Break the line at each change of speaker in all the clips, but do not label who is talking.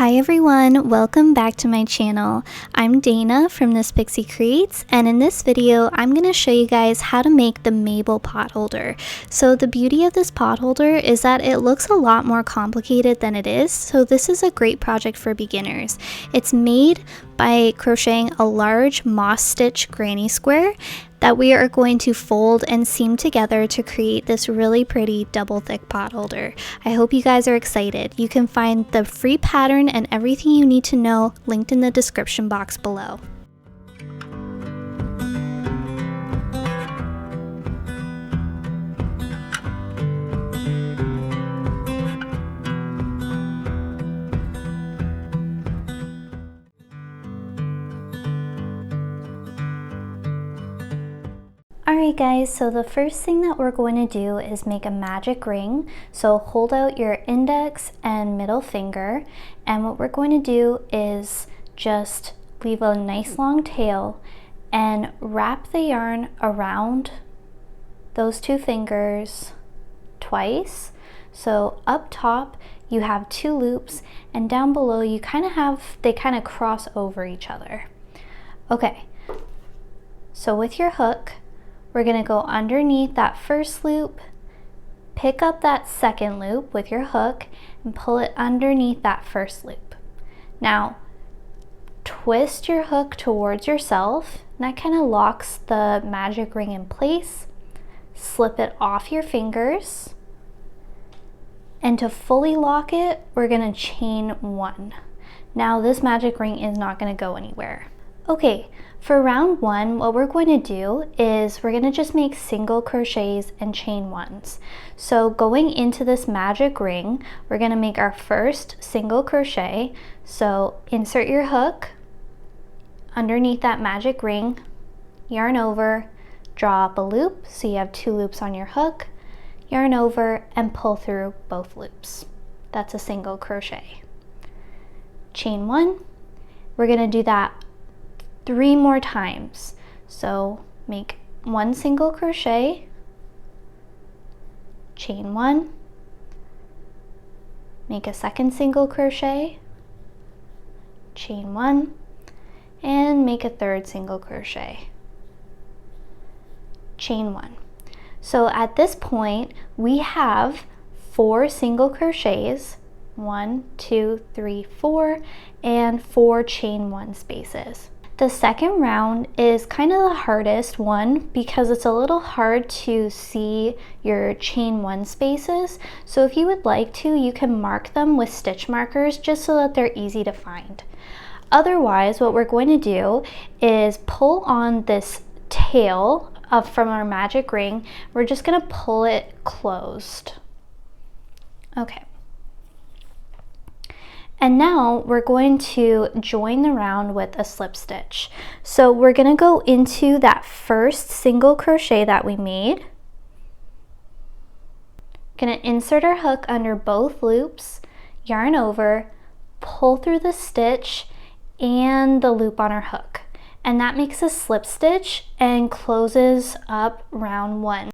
Hi everyone, welcome back to my channel. I'm Dayna from This Pixie Creates, and in this video I'm going to show you guys how to make the Mabel pot holder. So the beauty of this pot holder is that it looks a lot more complicated than it is, so this is a great project for beginners. It's made by crocheting a large moss stitch granny square that we are going to fold and seam together to create this really pretty double thick pot holder. I hope you guys are excited. You can find the free pattern and everything you need to know linked in the description box below. Alright guys, so the first thing that we're going to do is make a magic ring. So hold out your index and middle finger, and what we're going to do is just leave a nice long tail and wrap the yarn around those two fingers twice. So up top you have two loops, and down below you they kind of cross over each other. Okay, so with your hook we're going to go underneath that first loop, pick up that second loop with your hook, and pull it underneath that first loop. Now, twist your hook towards yourself, and that kind of locks the magic ring in place. Slip it off your fingers, and to fully lock it, we're going to chain one. Now, this magic ring is not going to go anywhere. Okay, for round one, what we're going to do is we're going to just make single crochets and chain ones. So going into this magic ring, we're going to make our first single crochet. So insert your hook underneath that magic ring, yarn over, draw up a loop, so you have two loops on your hook, yarn over, and pull through both loops. That's a single crochet. Chain one. We're going to do that 3 more times. So make one single crochet, chain one, make a second single crochet, chain one, and make a third single crochet, chain one. So at this point we have 4 single crochets, 1, 2, 3, 4, and 4 chain one spaces. The second round is kind of the hardest one because it's a little hard to see your chain one spaces. So if you would like to, you can mark them with stitch markers just so that they're easy to find. Otherwise, what we're going to do is pull on this tail from our magic ring. We're just going to pull it closed. Okay. And now we're going to join the round with a slip stitch. So we're going to go into that first single crochet that we made. Going to insert our hook under both loops, yarn over, pull through the stitch and the loop on our hook. And that makes a slip stitch and closes up round one.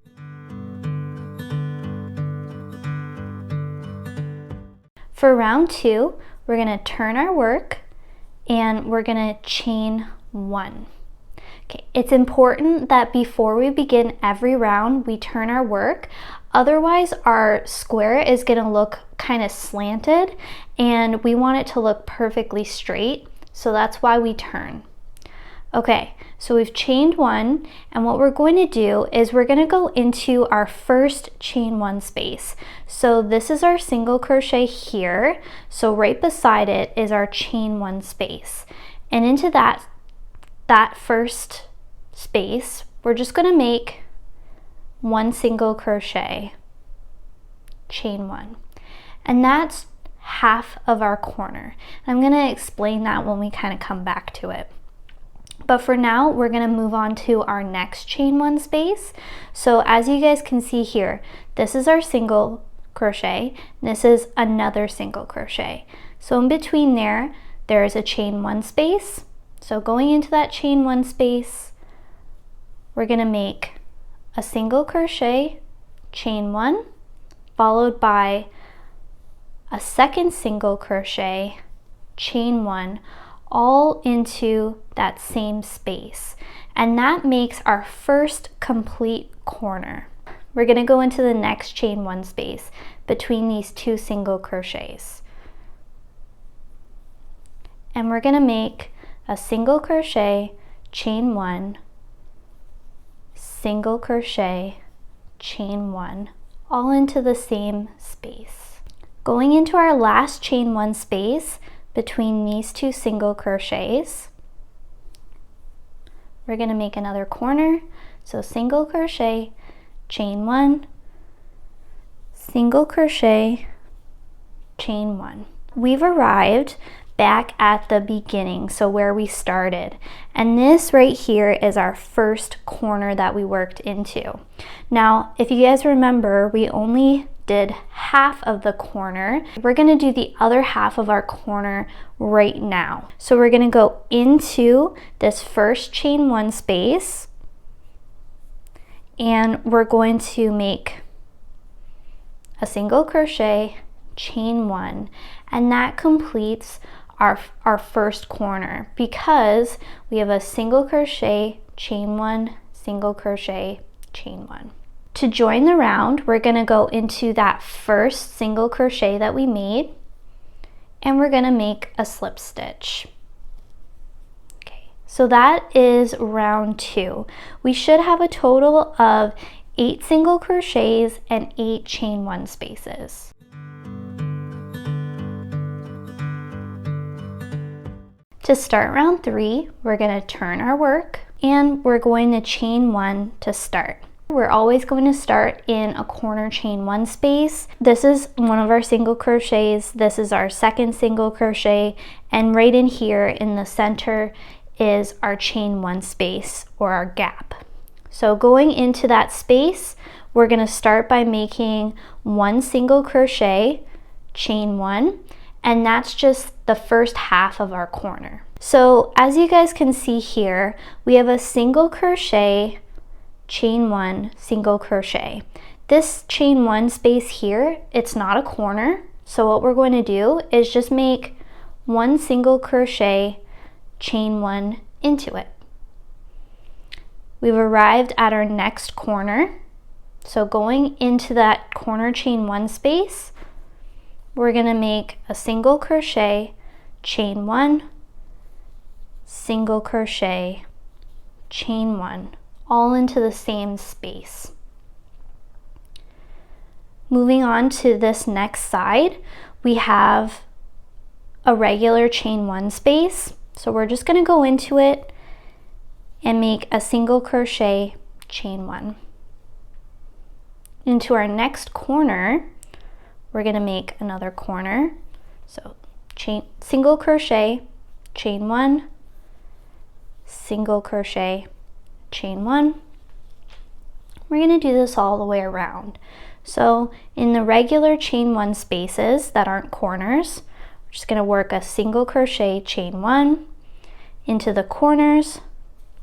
For round two, we're going to turn our work and we're going to chain one. Okay, it's important that before we begin every round, we turn our work. Otherwise, our square is going to look kind of slanted and we want it to look perfectly straight. So that's why we turn. Okay, so we've chained one, and what we're going to do is we're going to go into our first chain one space. So this is our single crochet here. So right beside it is our chain one space. And into that first space, we're just going to make one single crochet, chain one. And that's half of our corner. I'm going to explain that when we kind of come back to it. But for now, we're going to move on to our next chain one space. So as you guys can see here, this is our single crochet, and this is another single crochet. So in between there is a chain one space. So going into that chain one space, we're going to make a single crochet, chain one, followed by a second single crochet, chain one, all into that same space. And that makes our first complete corner. We're going to go into the next chain one space between these two single crochets. And we're going to make a single crochet, chain one, single crochet, chain one, all into the same space. Going into our last chain one space between these two single crochets, we're going to make another corner. So single crochet, chain one, single crochet, chain one. We've arrived back at the beginning, so where we started, and this right here is our first corner that we worked into. Now if you guys remember, we only did half of the corner. We're going to do the other half of our corner right now. So we're going to go into this first chain one space, and we're going to make a single crochet, chain one, and that completes our first corner, because we have a single crochet, chain one, single crochet, chain one. To join the round, we're going to go into that first single crochet that we made, and we're going to make a slip stitch. Okay, so that is round two. We should have a total of 8 single crochets and 8 chain one spaces. To start round three, we're going to turn our work and we're going to chain one to start. We're always going to start in a corner chain one space. This is one of our single crochets. This is our second single crochet, and right in here in the center is our chain one space, or our gap. So going into that space, we're going to start by making 1 single crochet, chain one, and that's just the first half of our corner. So as you guys can see here, we have a single crochet, chain one, single crochet. This chain one space here, it's not a corner, so what we're going to do is just make 1 single crochet, chain one into it. We've arrived at our next corner, so going into that corner chain one space, we're going to make a single crochet, chain one, single crochet, chain one, all into the same space. Moving on to this next side, we have a regular chain one space, so we're just going to go into it and make a single crochet, chain one. Into our next corner, we're going to make another corner, so single crochet, chain one, single crochet, chain one. We're going to do this all the way around. So in the regular chain one spaces that aren't corners, we're just going to work a single crochet, chain one. Into the corners,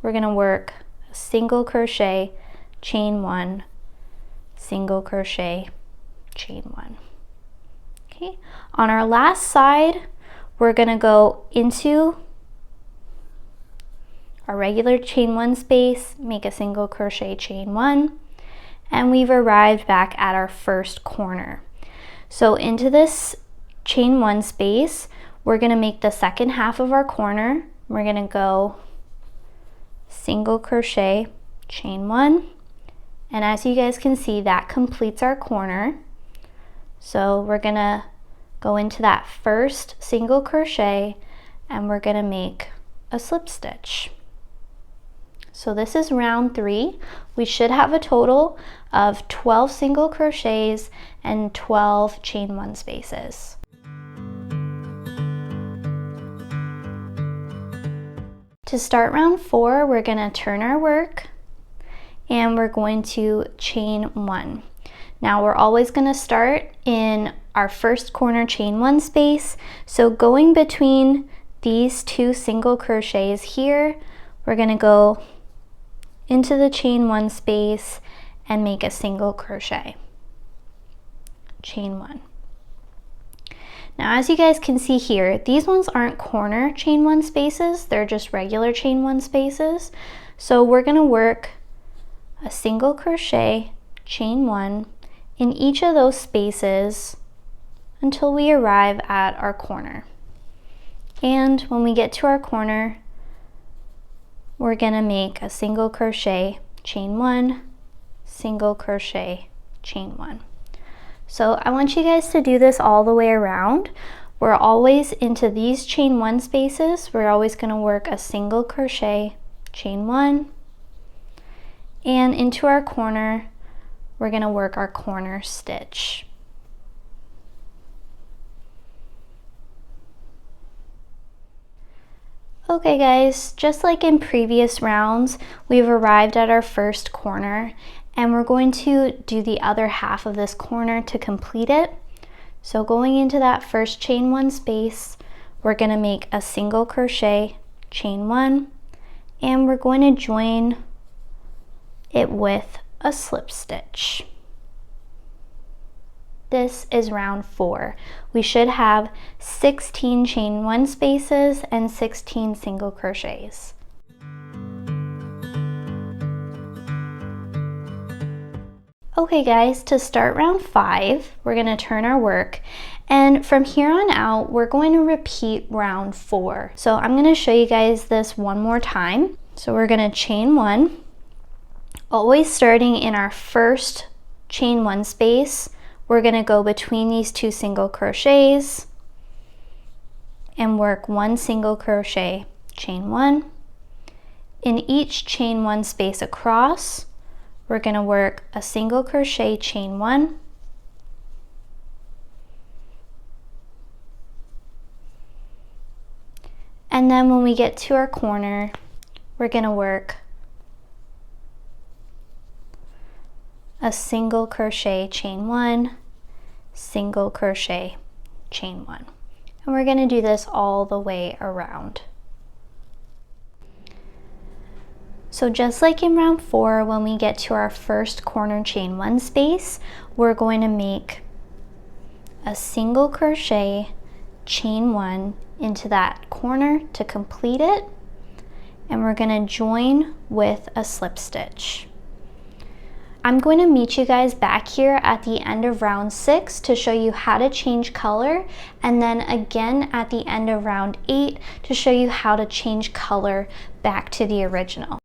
we're going to work a single crochet, chain one, single crochet, chain one. Okay, on our last side, we're going to go into our regular chain one space, make a single crochet, chain one, and we've arrived back at our first corner. So into this chain one space, we're going to make the second half of our corner. We're going to go single crochet, chain one, and as you guys can see, that completes our corner. So we're going to go into that first single crochet and we're going to make a slip stitch. So this is round three. We should have a total of 12 single crochets and 12 chain one spaces. To start round four, we're going to turn our work and we're going to chain one. Now we're always going to start in our first corner chain one space. So going between these 2 single crochets here, we're going to go into the chain one space and make a single crochet, chain one. Now as you guys can see here, these ones aren't corner chain 1 spaces, they're just regular chain 1 spaces. So we're going to work a single crochet, chain 1 in each of those spaces until we arrive at our corner. And when we get to our corner, we're going to make a single crochet, chain 1, single crochet, chain 1. So I want you guys to do this all the way around. We're always into these chain 1 spaces. We're always going to work a single crochet, chain 1, and into our corner, we're going to work our corner stitch. Okay guys, just like in previous rounds, we've arrived at our first corner, and we're going to do the other half of this corner to complete it. So going into that first chain 1 space, we're going to make a single crochet, chain 1, and we're going to join it with a slip stitch. This is round 4. We should have 16 chain 1 spaces and 16 single crochets. Okay guys, to start round 5, we're going to turn our work, and from here on out, we're going to repeat round 4. So I'm going to show you guys this one more time. So we're going to chain 1, always starting in our first chain 1 space. We're going to go between these 2 single crochets and work 1 single crochet, chain 1. In each chain 1 space across, we're going to work a single crochet, chain 1, and then when we get to our corner, we're going to work a single crochet, chain 1, single crochet, chain 1, and we're going to do this all the way around. So just like in round 4, when we get to our first corner chain 1 space, we're going to make a single crochet, chain 1 into that corner to complete it, and we're going to join with a slip stitch. I'm going to meet you guys back here at the end of round 6 to show you how to change color, and then again at the end of round 8 to show you how to change color back to the original.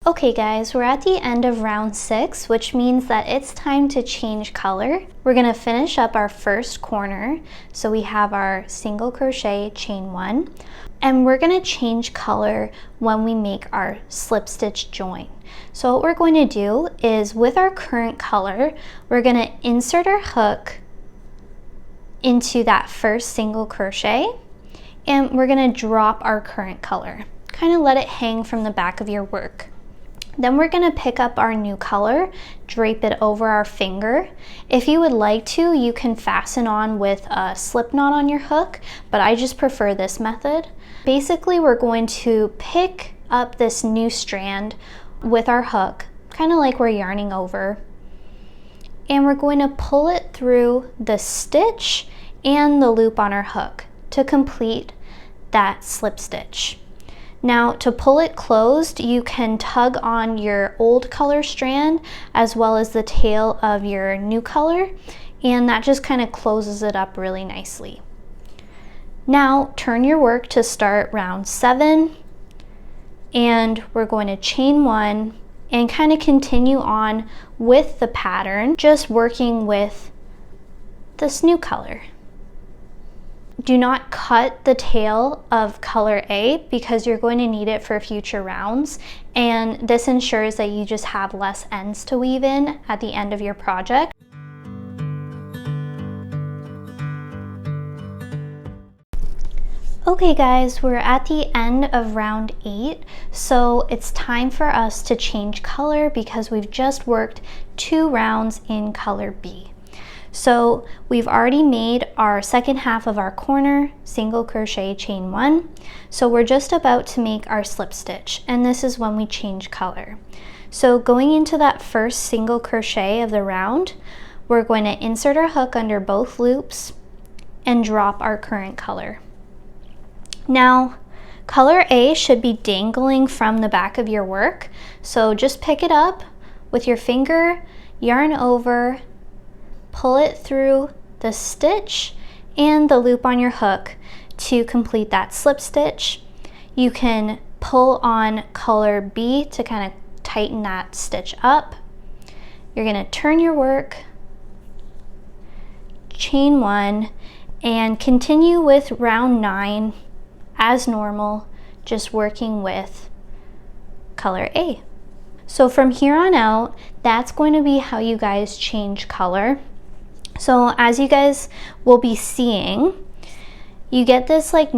Okay guys, we're at the end of round 6, which means that it's time to change color. We're going to finish up our first corner. So we have our single crochet, chain 1, and we're going to change color when we make our slip stitch join. So what we're going to do is, with our current color, we're going to insert our hook into that first single crochet, and we're going to drop our current color. Kind of let it hang from the back of your work. Then we're going to pick up our new color, drape it over our finger. If you would like to, you can fasten on with a slip knot on your hook, but I just prefer this method. Basically, we're going to pick up this new strand with our hook, kind of like we're yarning over, and we're going to pull it through the stitch and the loop on our hook to complete that slip stitch. Now, to pull it closed, you can tug on your old color strand as well as the tail of your new color, and that just kind of closes it up really nicely. Now, turn your work to start round 7, and we're going to chain 1 and kind of continue on with the pattern, just working with this new color. Do not cut the tail of color A because you're going to need it for future rounds, and this ensures that you just have less ends to weave in at the end of your project. Okay guys, we're at the end of round 8, so it's time for us to change color because we've just worked 2 rounds in color B. So we've already made our second half of our corner, single crochet, chain 1. So we're just about to make our slip stitch, and this is when we change color. So going into that first single crochet of the round, we're going to insert our hook under both loops and drop our current color. Now, color A should be dangling from the back of your work, so just pick it up with your finger, yarn over, pull it through the stitch and the loop on your hook to complete that slip stitch. You can pull on color B to kind of tighten that stitch up. You're going to turn your work, chain 1, and continue with round 9 as normal, just working with color A. So from here on out, that's going to be how you guys change color. So as you guys will be seeing, you get this like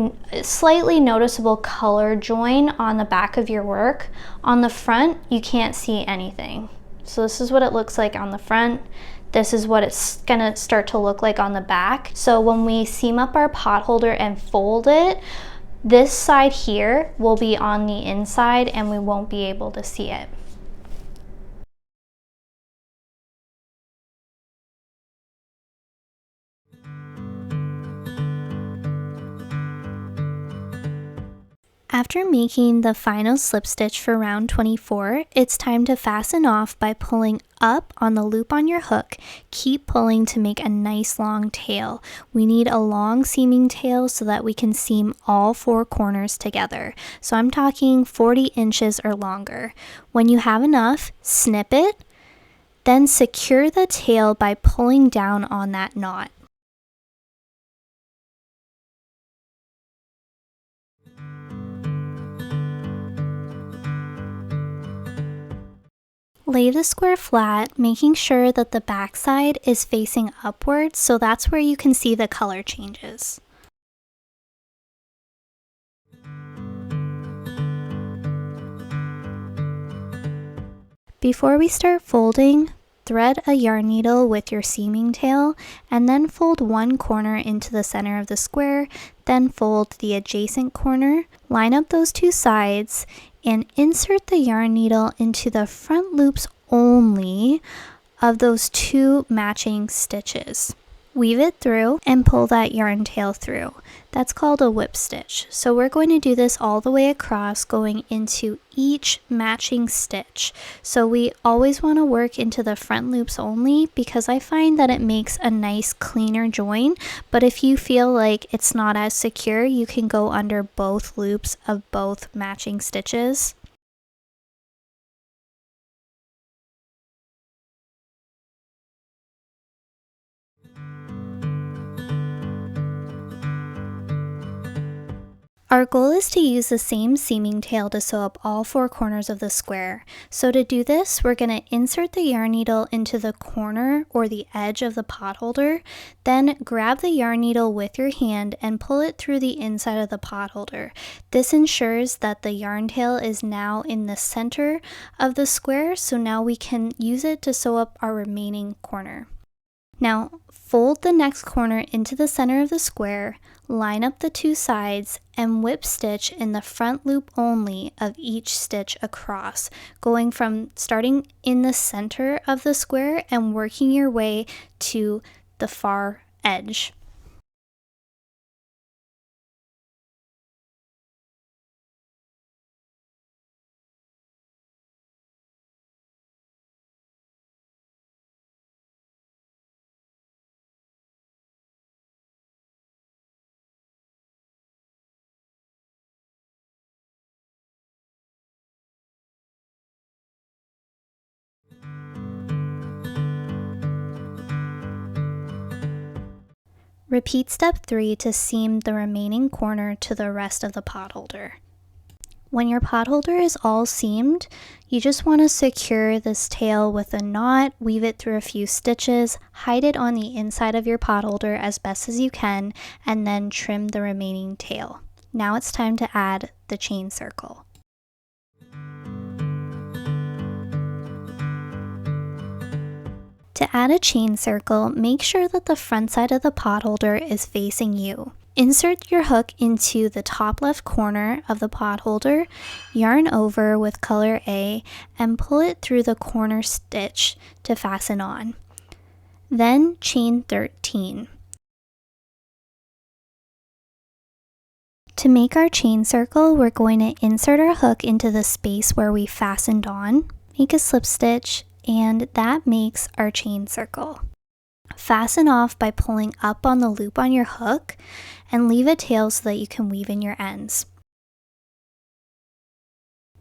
slightly noticeable color join on the back of your work. On the front, you can't see anything. So this is what it looks like on the front. This is what it's gonna start to look like on the back. So when we seam up our pot holder and fold it, this side here will be on the inside and we won't be able to see it. After making the final slip stitch for round 24, it's time to fasten off by pulling up on the loop on your hook. Keep pulling to make a nice long tail. We need a long seaming tail so that we can seam all 4 corners together. So I'm talking 40 inches or longer. When you have enough, snip it, then secure the tail by pulling down on that knot. Lay the square flat, making sure that the back side is facing upwards, so that's where you can see the color changes. Before we start folding, thread a yarn needle with your seaming tail and then fold one corner into the center of the square, then fold the adjacent corner, line up those 2 sides, and insert the yarn needle into the front loops only of those 2 matching stitches. Weave it through and pull that yarn tail through. That's called a whip stitch. So we're going to do this all the way across, going into each matching stitch. So we always want to work into the front loops only because I find that it makes a nice cleaner join. But if you feel like it's not as secure, you can go under both loops of both matching stitches. Our goal is to use the same seaming tail to sew up all 4 corners of the square. So to do this, we're going to insert the yarn needle into the corner or the edge of the pot holder, then grab the yarn needle with your hand and pull it through the inside of the pot holder. This ensures that the yarn tail is now in the center of the square, so now we can use it to sew up our remaining corner. Now, fold the next corner into the center of the square, line up the 2 sides, and whip stitch in the front loop only of each stitch across, going from starting in the center of the square and working your way to the far edge. Repeat step 3 to seam the remaining corner to the rest of the pot holder. When your pot holder is all seamed, you just want to secure this tail with a knot, weave it through a few stitches, hide it on the inside of your pot holder as best as you can, and then trim the remaining tail. Now it's time to add the chain circle. To add a chain circle, make sure that the front side of the pot holder is facing you. Insert your hook into the top left corner of the pot holder, yarn over with color A, and pull it through the corner stitch to fasten on. Then chain 13. To make our chain circle, we're going to insert our hook into the space where we fastened on, make a slip stitch, and that makes our chain circle. Fasten off by pulling up on the loop on your hook and leave a tail so that you can weave in your ends.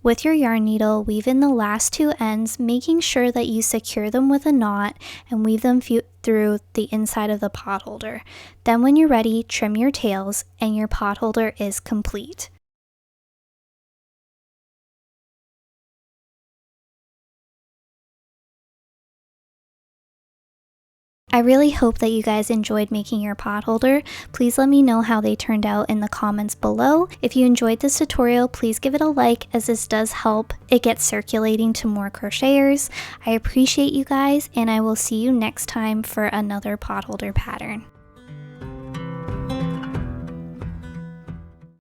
With your yarn needle, weave in the last two ends, making sure that you secure them with a knot and weave them through the inside of the pot holder. Then when you're ready, trim your tails and your pot holder is complete. I really hope that you guys enjoyed making your pot holder. Please let me know how they turned out in the comments below. If you enjoyed this tutorial, please give it a like, as this does help it get circulating to more crocheters. I appreciate you guys, and I will see you next time for another pot holder pattern.